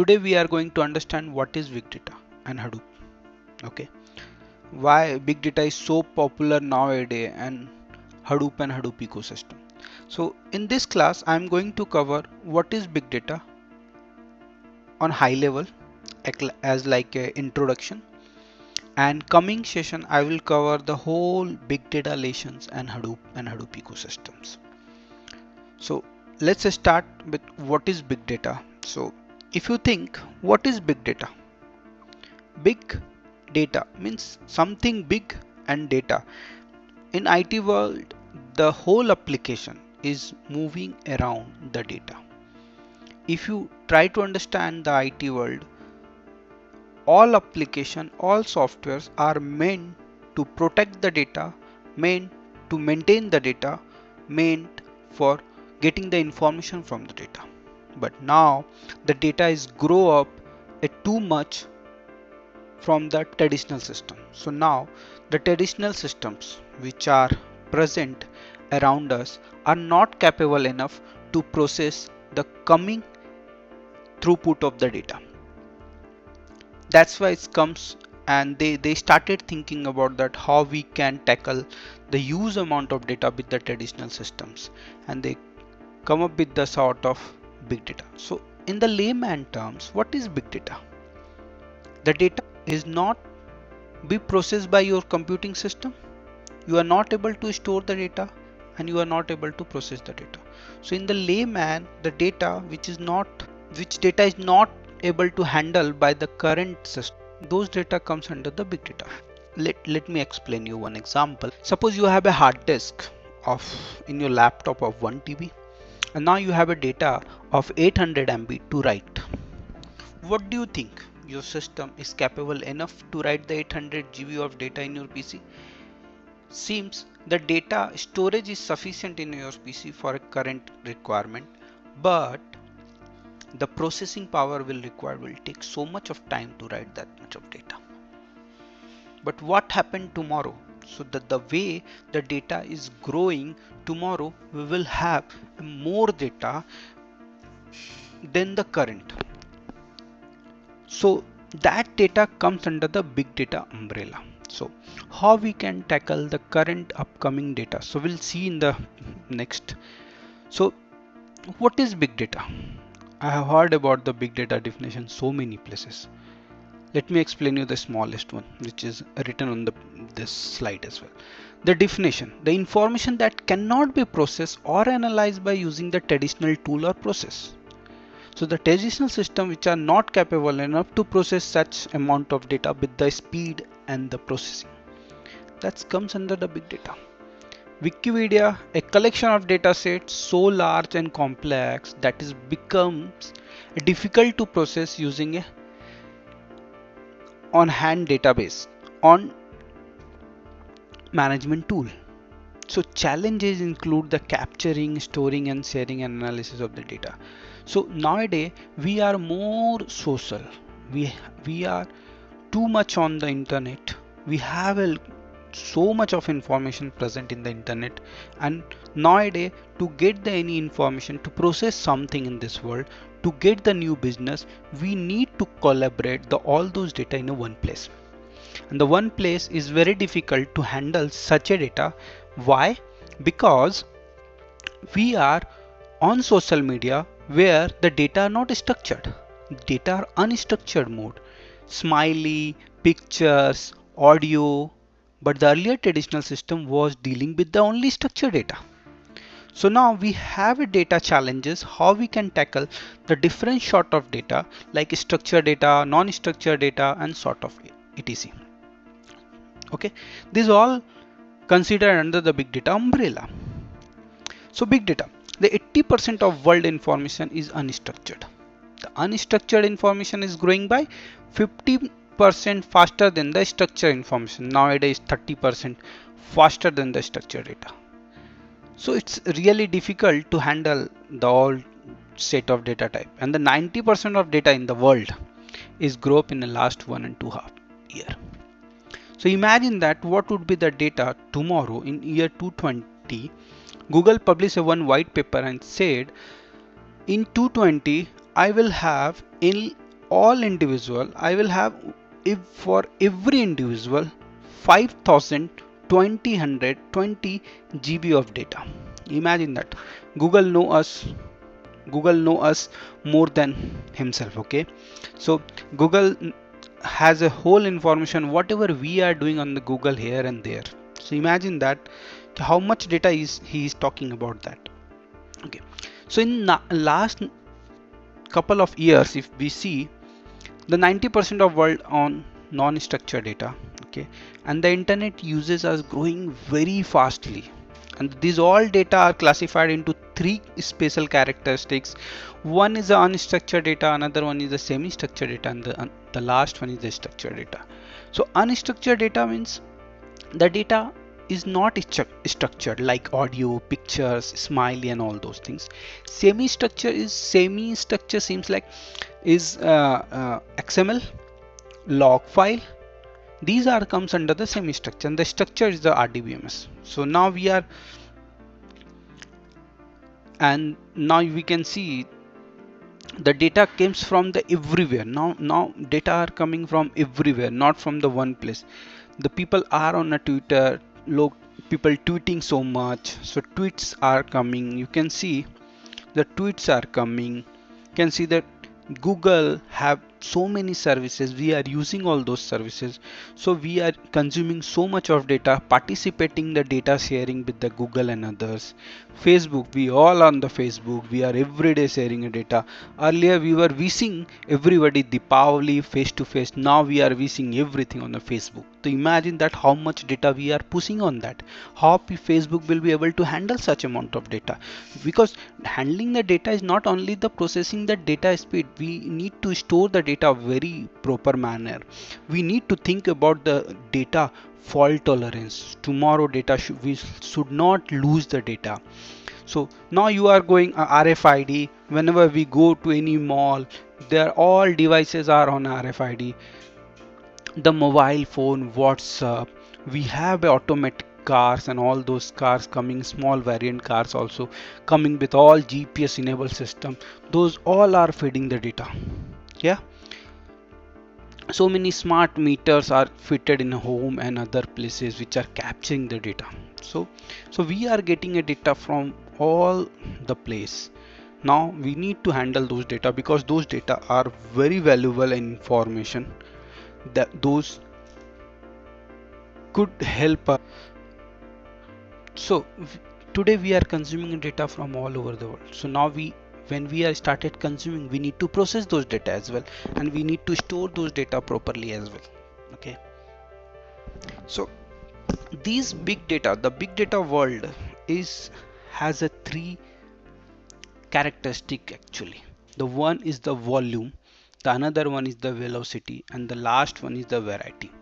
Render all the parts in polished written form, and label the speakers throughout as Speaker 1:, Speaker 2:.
Speaker 1: today we are going to understand what is big data and Hadoop. Okay, why big data is so popular nowadays and Hadoop ecosystem. So in this class I'm going to cover what is big data on high level as like a introduction, and coming session I will cover the whole big data lessons and Hadoop ecosystems. So let's start with what is big data. So if you think what is big data, big data means something big and data. In IT world, the whole application is moving around the data. If you try to understand the IT world, all application, all softwares are meant to protect the data, meant to maintain the data, meant for getting the information from the data. But now the data is grow up too much from the traditional system. So now the traditional systems which are present around us are not capable enough to process the coming throughput of the data. That's why it comes, and they started thinking about that how we can tackle the huge amount of data with the traditional systems, and they come up with the sort of big data. So in the layman terms, what is big data? The data is not be processed by your computing system. You are not able to store the data and you are not able to process the data. So in the layman, the data which data is not able to handle by the current system, those data comes under the big data. Let me explain you one example. Suppose you have a hard disk of in your laptop of 1 TB, and now you have a data of 800 MB to write. What do you think? Your system is capable enough to write the 800 GB of data in your PC? Seems the data storage is sufficient in your PC for a current requirement, but the processing power will take so much of time to write that much of data. But what happened tomorrow? So that the way the data is growing, tomorrow we will have more data than the current. So that data comes under the big data umbrella. So how we can tackle the current upcoming data? So we'll see in the next. So what is big data? I have heard about the big data definition so many places. Let me explain you the smallest one, which is written on this slide as well. The definition: the information that cannot be processed or analyzed by using the traditional tool or process. So the traditional system which are not capable enough to process such amount of data with the speed and the processing. That comes under the big data. Wikipedia, a collection of data sets so large and complex that it becomes difficult to process using a on-hand database on management tool. So challenges include the capturing, storing and sharing and analysis of the data. So nowadays we are more social. We are too much on the internet. We have so much of information present in the internet, and nowadays to get any information, to process something in this world, to get the new business, we need to collaborate all those data in one place. And the one place is very difficult to handle such a data. Why? Because we are on social media where the data are not structured. Data are unstructured mode. Smiley, pictures, audio. But the earlier traditional system was dealing with the only structured data. So now we have a data challenges, how we can tackle the different sort of data like structured data, non-structured data and sort of etc. Okay, these all considered under the big data umbrella. So big data, the 80% of world information is unstructured. The unstructured information is growing by 50% faster than the structured information. Nowadays 30% faster than the structured data. So it's really difficult to handle the all set of data type, and the 90% of data in the world is grow up in the last 1.5 years. So imagine that what would be the data tomorrow in year 2020. Google published one white paper and said in 2020 I will have all individual, I will have, if for every individual 5000 20 GB of data. Imagine that. Google know us. Google know us more than himself. Okay, so Google has a whole information whatever we are doing on the Google here and there. So imagine that how much data is he is talking about that. Okay, so in last couple of years, if we see, the 90% of world on non-structured data, okay, and the internet uses are growing very fastly, and these all data are classified into three special characteristics. One is the unstructured data, another one is the semi-structured data, and the last one is the structured data. So unstructured data means the data is not structured, like audio, pictures, smiley and all those things. Semi-structure seems like is XML, log file. These are comes under the semi-structure, and the structure is the RDBMS. So now we can see the data comes from the everywhere. Now data are coming from everywhere, not from the one place. The people are on a Twitter, people tweeting so much, so tweets are coming. You can see the tweets are coming. You can see that Google have so many services, we are using all those services, so we are consuming so much of data, participating the data sharing with the Google and others. Facebook, we all on the Facebook, we are every day sharing a data. Earlier we were wishing everybody Deepavali face to face, now we are wishing everything on the Facebook. So imagine that how much data we are pushing on that. How Facebook will be able to handle such amount of data? Because handling the data is not only the processing the data speed, we need to store the data very proper manner. We need to think about the data fault tolerance. Tomorrow data we should not lose the data. So now you are going RFID. Whenever we go to any mall, there all devices are on RFID. The mobile phone, WhatsApp, we have automatic cars and all those cars coming, small variant cars also coming with all GPS enabled system. Those all are feeding the data. Yeah, so many smart meters are fitted in home and other places which are capturing the data. So we are getting a data from all the place. Now we need to handle those data because those data are very valuable information that those could help us. So today we are consuming data from all over the world. So now when we are started consuming, we need to process those data as well, and we need to store those data properly as well. Okay, so the big data world has a three characteristic actually. The one is the volume, the another one is the velocity, and the last one is the variety.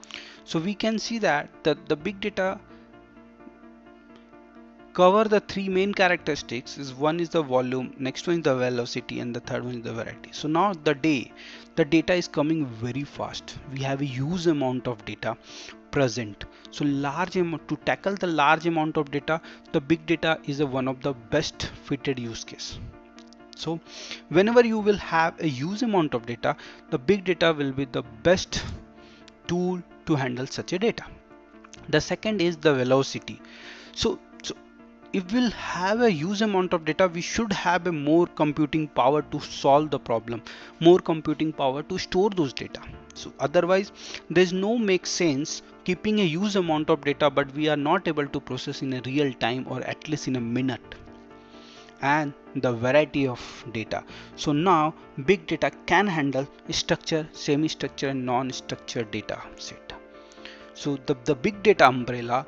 Speaker 1: So we can see that the big data cover the three main characteristics. Is one is the volume, next one is the velocity, and the third one is the variety. So now the data is coming very fast. We have a huge amount of data present. So large amount, to tackle the large amount of data, the big data is one of the best fitted use case. So whenever you will have a huge amount of data, the big data will be the best tool to handle such a data. The second is the velocity. So if we'll have a huge amount of data, we should have a more computing power to solve the problem, more computing power to store those data. So otherwise there's no make sense keeping a huge amount of data but we are not able to process in a real time or at least in a minute. And the variety of data. So now big data can handle structure, semi-structure and non-structured data set. So the big data umbrella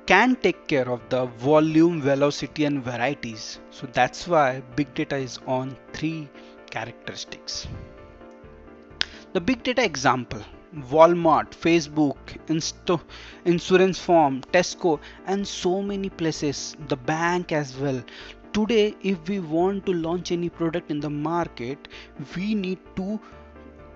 Speaker 1: can take care of the volume, velocity and varieties. So that's why big data is on three characteristics. The big data example: Walmart, Facebook, insurance firm, Tesco and so many places, the bank as well. Today if we want to launch any product in the market, we need to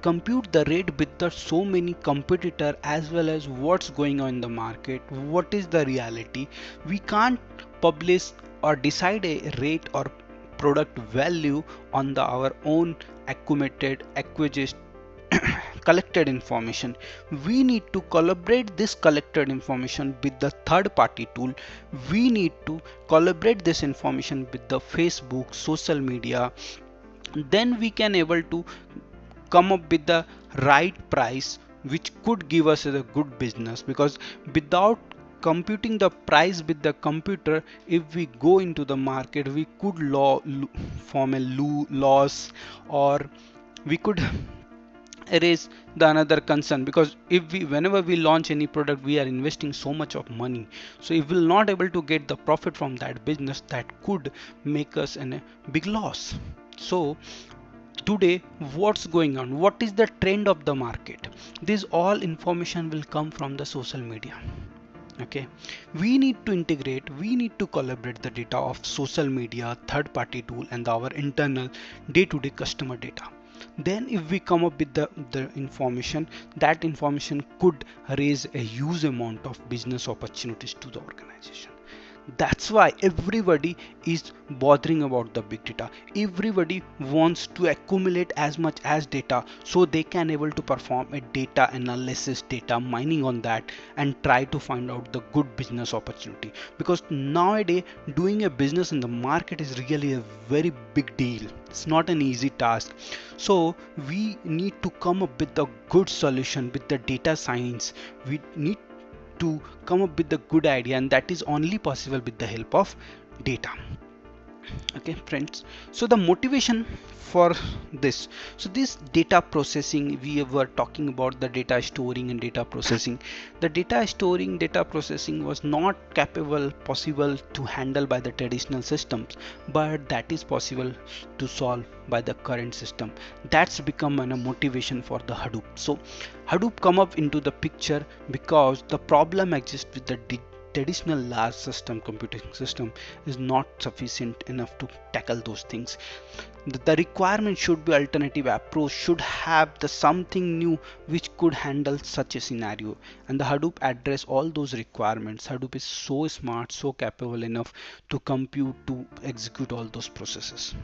Speaker 1: compute the rate with the so many competitor as well as what's going on in the market, what is the reality. We can't publish or decide a rate or product value on our own accumulated, acquisition, collected information. We need to collaborate this collected information with the third party tool. We need to collaborate this information with the Facebook, social media. Then we can able to come up with the right price which could give us a good business, because without computing the price with the computer, if we go into the market, we could form a loss, or we could erase the another concern, because if we whenever we launch any product, we are investing so much of money. So if we're not able to get the profit from that business, that could make us in a big loss. So today, what's going on, what is the trend of the market, this all information will come from the social media. Okay, we need to integrate, we need to collaborate the data of social media, third party tool, and our internal day-to-day customer data. Then if we come up with the information, that information could raise a huge amount of business opportunities to the organization. That's why everybody is bothering about the big data. Everybody wants to accumulate as much as data so they can able to perform a data analysis, data mining on that, and try to find out the good business opportunity. Because nowadays doing a business in the market is really a very big deal. It's not an easy task. So we need to come up with a good solution with the data science. We need to come up with the good idea, and that is only possible with the help of data. Okay friends, so the motivation for this, so this data processing, we were talking about the data storing and data processing. The data storing, data processing was not possible to handle by the traditional systems, but that is possible to solve by the current system. That's become a motivation for the Hadoop. So Hadoop come up into the picture because the problem exists with the traditional large system computing system is not sufficient enough to tackle those things. The requirement should be alternative approach, should have the something new which could handle such a scenario, and the Hadoop address all those requirements. Hadoop is so smart, so capable enough to compute, to execute all those processes.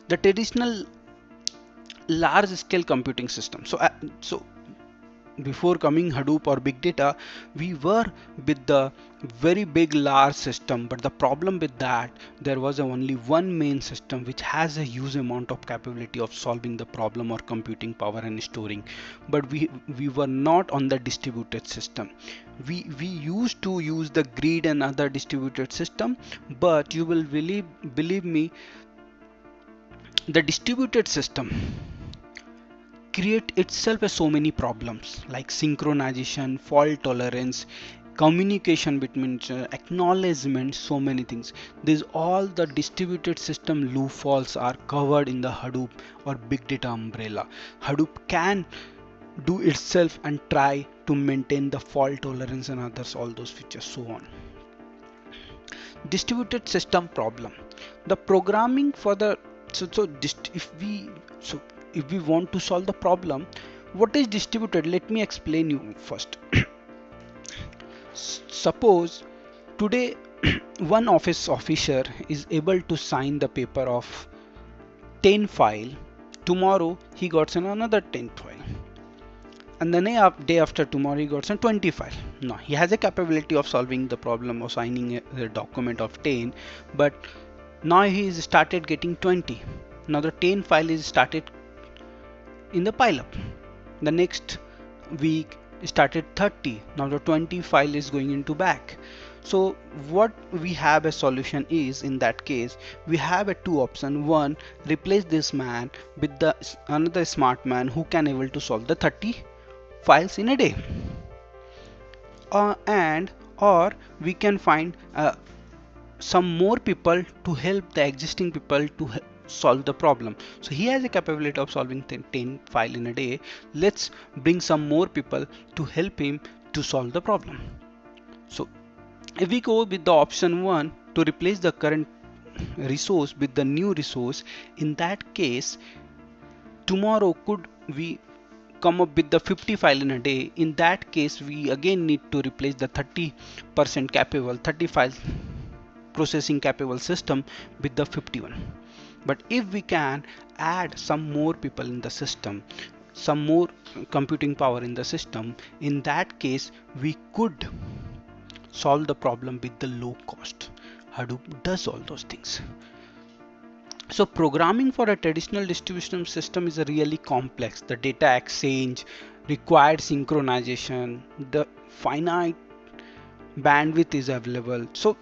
Speaker 1: The traditional large scale computing system, so before coming Hadoop or big data, we were with the very big large system, but the problem with that, there was only one main system which has a huge amount of capability of solving the problem or computing power and storing. But we were not on the distributed system. We used to use the grid and other distributed system, but you will believe me, the distributed system create itself so many problems like synchronization, fault tolerance, communication between acknowledgement, so many things. These all the distributed system loopholes are covered in the Hadoop or big data umbrella. Hadoop can do itself and try to maintain the fault tolerance and others, all those features, so on. Distributed system problem, the programming for the if we want to solve the problem, what is distributed, let me explain you first. Suppose today one office officer is able to sign the paper of 10 file, tomorrow he got another 10 file, and the day after tomorrow he got some 20 file. Now he has a capability of solving the problem of signing a document of 10, but now he is started getting 20. Now the 10 file is started in the pile up. The next week started 30. Now the 20 file is going into back. So what we have a solution is, in that case we have a two option. One, replace this man with the another smart man who can able to solve the 30 files in a day, or we can find some more people to help the existing people to solve the problem. So he has a capability of solving 10 file in a day. Let's bring some more people to help him to solve the problem. So if we go with the option 1 to replace the current resource with the new resource, in that case tomorrow could we come up with the 50 file in a day. In that case we again need to replace the 30% capable 30 file processing capable system with the 51. But if we can add some more people in the system, some more computing power in the system, in that case we could solve the problem with the low cost. Hadoop does all those things. So programming for a traditional distribution system is a really complex. The data exchange required synchronization, the finite bandwidth is available. So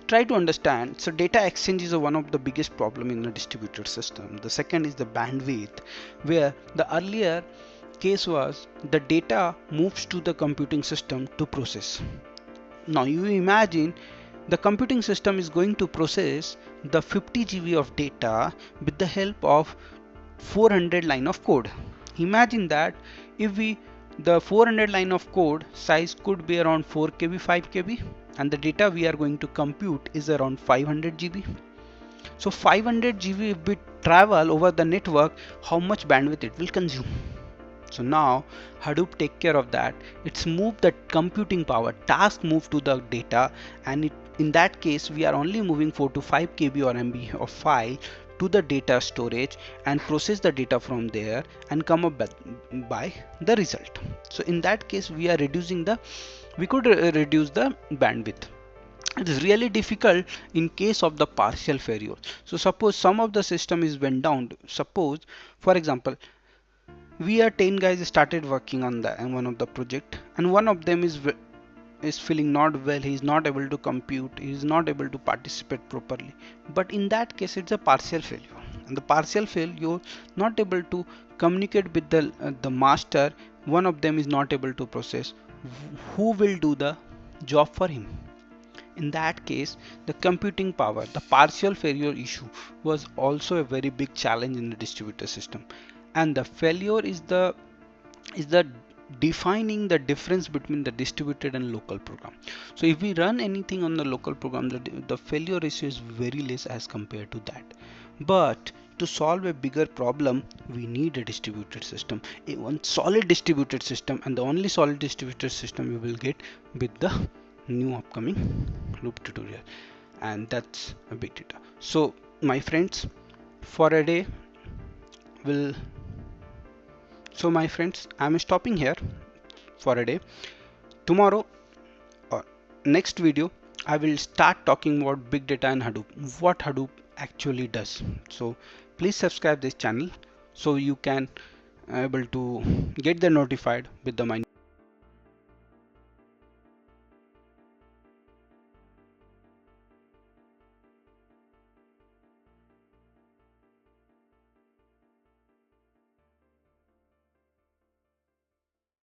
Speaker 1: try to understand. So data exchange is one of the biggest problem in a distributed system. The second is the bandwidth, where the earlier case was the data moves to the computing system to process. Now you imagine the computing system is going to process the 50 GB of data with the help of 400 line of code. Imagine that if the 400 line of code size could be around 4 KB, 5 KB, and the data we are going to compute is around 500 GB. So 500 GB if we travel over the network, how much bandwidth it will consume? So now Hadoop take care of that. It's moved the computing power, task move to the data, and in that case we are only moving 4 to 5 KB or MB of file to the data storage and process the data from there and come up by the result. So in that case we are reducing we could reduce the bandwidth. It is really difficult in case of the partial failure. So suppose some of the system is went down. Suppose for example we are 10 guys started working on one of the project, and one of them is feeling not well, he is not able to compute, he is not able to participate properly. But in that case it's a partial failure, and the partial failure not able to communicate with the master. One of them is not able to process. Who will do the job for him? In that case the computing power, the partial failure issue was also a very big challenge in the distributed system. And the failure is the defining the difference between the distributed and local program. So if we run anything on the local program, the failure issue is very less as compared to that. But to solve a bigger problem we need a distributed system, one solid distributed system, and the only solid distributed system we will get with the new upcoming loop tutorial, and that's a big data. So my friends, for a day my friends, I'm stopping here for a day. Tomorrow or next video I will start talking about big data and Hadoop, what Hadoop actually does. So please subscribe this channel so you can able to get the notified with my